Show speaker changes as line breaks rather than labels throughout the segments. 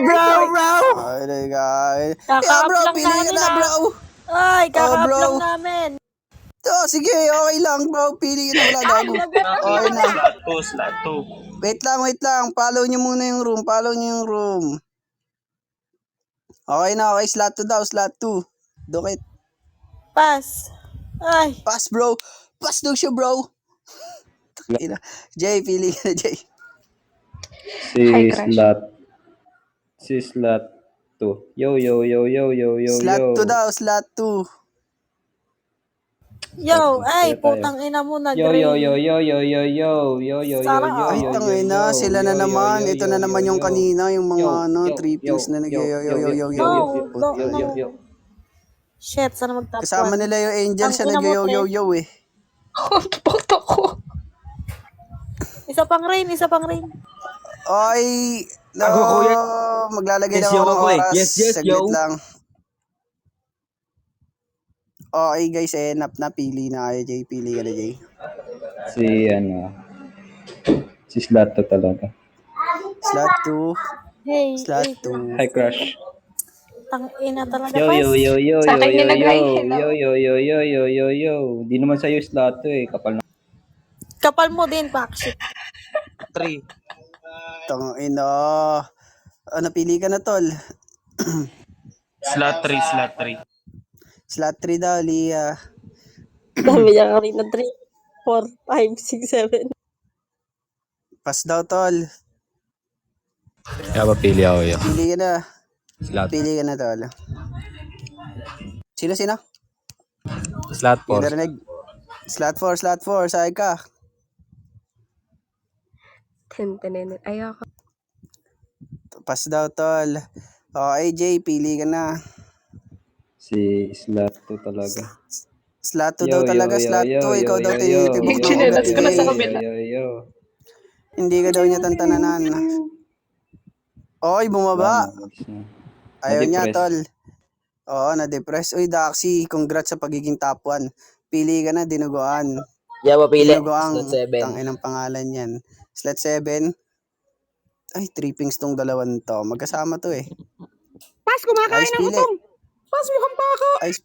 bro.
Ay, guys.
Kaka-up
bro,
lang
pili ka
namin,
na, bro.
Ay, kaka-up
bro.
lang namin.
Sige, okay lang, bro. Pili ka na, wala gago. Okay na.
Slot 2.
Wait lang. Follow nyo muna yung room. Okay na, okay. Slot 2 daw, slot 2. Dukit.
Pass. Ay.
Pass, bro. Pass daw siya, bro. Jay, pili ka na, Jay.
Si slot 2. Yo.
Slot 2 daw, slot 2.
Yo, ay, putang ina mo na, Dre.
Yo.
Ay, tangina, sila na naman. Ito na naman yung kanina, yung mga 3 pills na nag-yo.
No. Shit, sana magtap 1.
Kasama nila yung angel siya nag-yo eh.
Puto ko. Isa pang rain.
Ay, no,
Ako, kuya.
maglalagay
Yes,
lang ako
yo,
ng
ako eh.
oras.
Yes,
Saglit
yo.
lang. Okay guys, enough na. Pili na kayo, Jay. Pili ka na, Jay.
Si slot 2 talaga.
Slot 2.
Hey,
Slot 2.
Hi, crush.
tang ina talaga,
Yo.
Sa akin yung nag-hi, hello.
Yo. Di naman sa'yo slot 2 eh. Kapal na.
Kapal mo din, Pakshit.
3.
Tangina. Napili ka na, tol.
Slot 3.
Slot 3 daw, Lia.
Dami niya kanina, 3, 4, 5, 6, 7.
Pass daw, tol.
Kaya papili ako yun.
Pili ka na.
Slot.
Pili ka na, tol. Sino?
Slot 4.
Narinig. Slot 4. Saan ka?
Tenten. Ayoko.
Pass daw, tol. Okay, Jay, pili ka na.
Si slot 2 talaga.
Slot 2 daw talaga, slot 2. Ikaw daw tinitibok ng
Chinelas ko na sa
ugat ni
kabila.
Yo.
Hindi ka daw niya tantananan. Oy, bumaba. Ayaw niya, tol. Oo, na-depress. Uy, Daxi, congrats sa pagiging top 1. Pili ka na, dinuguan.
Pili.
Dinuguan.
Slot 7.
Tangin ang pangalan yan. Slot 7. Ay, trippings tong dalawan to. Magkasama to eh.
Pas, kumakain ng utong. Pas, mukhang baka.
Ice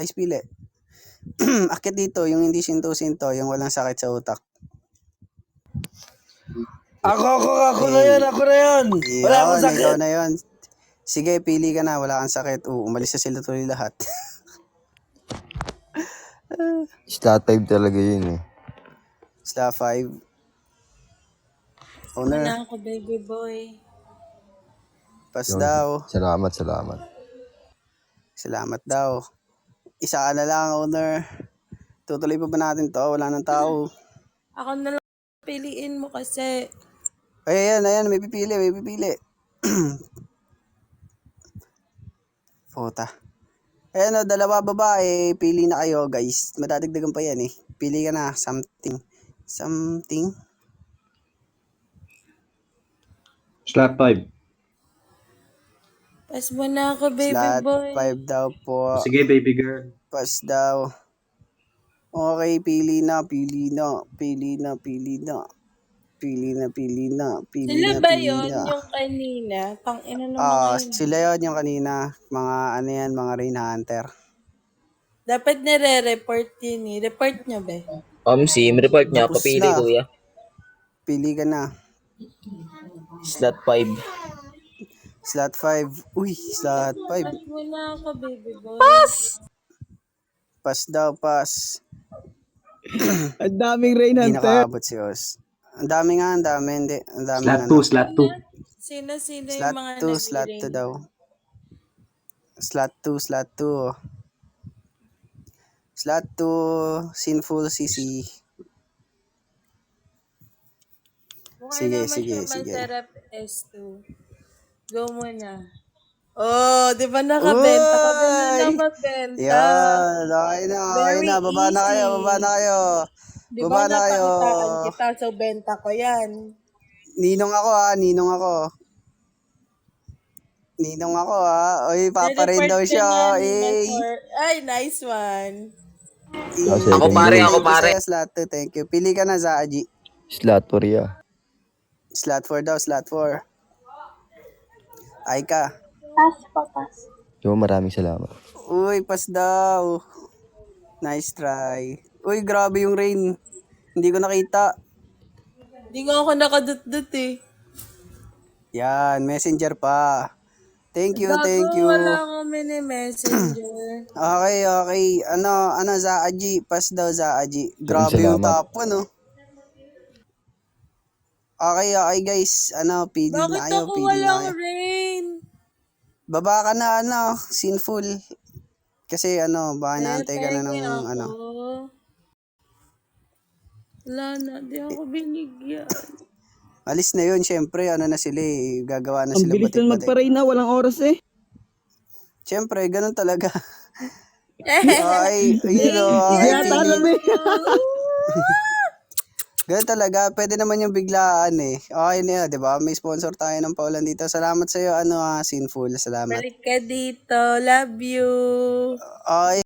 pili. Akit dito, yung hindi sinto-sinto, yung walang sakit sa utak.
Ako na yan. Wala akong sakit.
Ikaw na yun. Sige, pili ka na. Wala kang sakit. Umalis na sila tuloy lahat.
Slot 5 talaga yun eh.
Slot 5. Owner.
Wala ako, baby boy.
Pass daw.
Salamat.
Daw. Isa ka na lang, owner. Tutuloy pa ba natin to? Wala nang tao.
Ako na lang piliin mo kasi.
Ay, ayan. May pipili. Puta. Ayan o, dalawa babae. Pili na kayo, guys. Madadagdagan pa yan eh. Pili ka na. Something.
Slot 5.
Pass mo na ako, baby
Slot
boy.
5 daw po.
Sige, baby girl.
Pass daw. Okay, pili na.
Sila ba yun yung kanina? Pang ina naman yun.
Sila yun yung kanina. Mga Rain Hunter.
Dapat nire-report yun eh. Report nyo ba?
Sim report niya.
Tapos
Papili,
na.
kuya.
Pili ka na.
Slot 5.
Slot 5. Uy, slot 5.
Pass mo na ako, baby boy.
Pass daw, pass.
Ang daming Rain
Hindi
Hunter.
nakaabot si Os. Ang dami nga, hindi. Ang dami
Slot 2.
Sino yung
Slot
mga
2, slot 2 daw. Slot 2. Slot 2, Sinful CC. Sige.
Masarap S2. Go muna. Oh, di ba nakabenta ka? Ganun dapat benta.
Yan, okay na. Baba na kayo.
Di ba napakitaan kita sa benta ko yan?
Ninong ako ha. Uy, paparin daw siya.
Ay, nice one.
Ako pare.
Slot 2, thank you. Pili ka na, Zaaji.
Slot 4 ya.
Slot 4 daw, slot 4. Ay ka.
So, maraming salamat.
Uy, pas daw. Nice try. Uy, grabe yung rain. Hindi ko nakita.
Hindi nga ako nakadut-dut eh.
Yan, messenger pa. Thank you,
Bago
thank you.
wala kami ni Messenger.
Okay. Ano, Zaaji. Pas daw, Zaaji. Grabe yung
Salamat.
tapo, no? Okay, guys. Ano, pili
Bakit
na kayo,
ako
pili na
walang
kayo.
rain?
Baba ka na, sinful. Kasi, baka naantay ka na ng,
Ako. Wala na, di ako binigyan.
Alis na yun, syempre, na sila eh. Gagawa na
Ang
sila
bilis lang
batik-batik.
magparay na, walang oras eh.
Syempre, ganun talaga. Ay,
Yata alam eh.
ganun talaga. Pwede naman yung biglaan eh. Okay na yun, di ba? May sponsor tayo ng paulan dito. Salamat sa'yo, Sinful. Salamat.
Balik ka dito. Love you.
Okay.